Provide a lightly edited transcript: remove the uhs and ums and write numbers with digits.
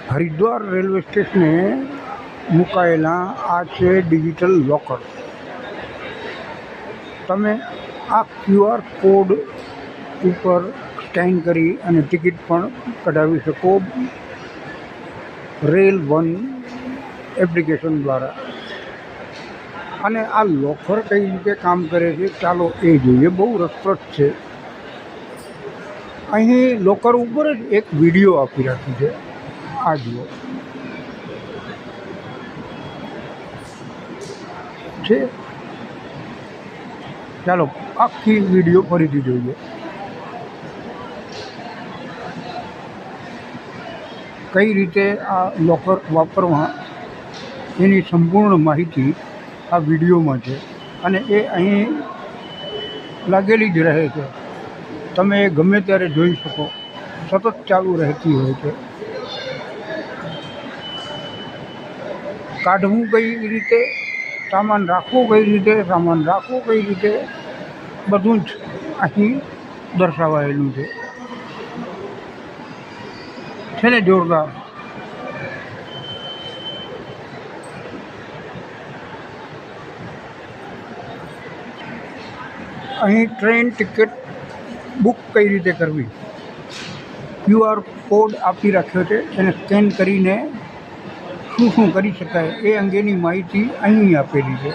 Haridwar railway સ્ટેશને મુકાયેલા આ છે ડિજિટલ લોકર. તમે આ QR કોડ ઉપર સ્કેન કરી અને ટિકિટ પણ કઢાવી શકો રેલ વન એપ્લિકેશન દ્વારા. અને આ લોકર કઈ રીતે કામ કરે છે ચાલો એ જોઈએ. બહુ રસપ્રદ છે. અહીં લોકર ઉપર જ એક વિડીયો આપી રાખ્યું છે. આ જુઓ છે. ચાલો આખી વિડીયો ફરીથી જોઈએ. કઈ રીતે આ લોકર વાપરવા એની સંપૂર્ણ માહિતી આ વિડીયોમાં છે અને એ અહીં લાગેલી જ રહે છે. તમે ગમે ત્યારે જોઈ શકો. સતત ચાલુ રહેતી હોય છે. કાઢવું કઈ રીતે, સામાન રાખવું કઈ રીતે, સામાન રાખવું કઈ રીતે, બધું જ અહીં દર્શાવાયેલું છે ને જોરદાર. અહીં ટ્રેન ટિકિટ બુક કઈ રીતે કરવી, QR કોડ આપી રાખ્યો છે. એને સ્કેન કરીને શું કરી શકાય એ અંગેની માહિતી અહીં આપેલી છે.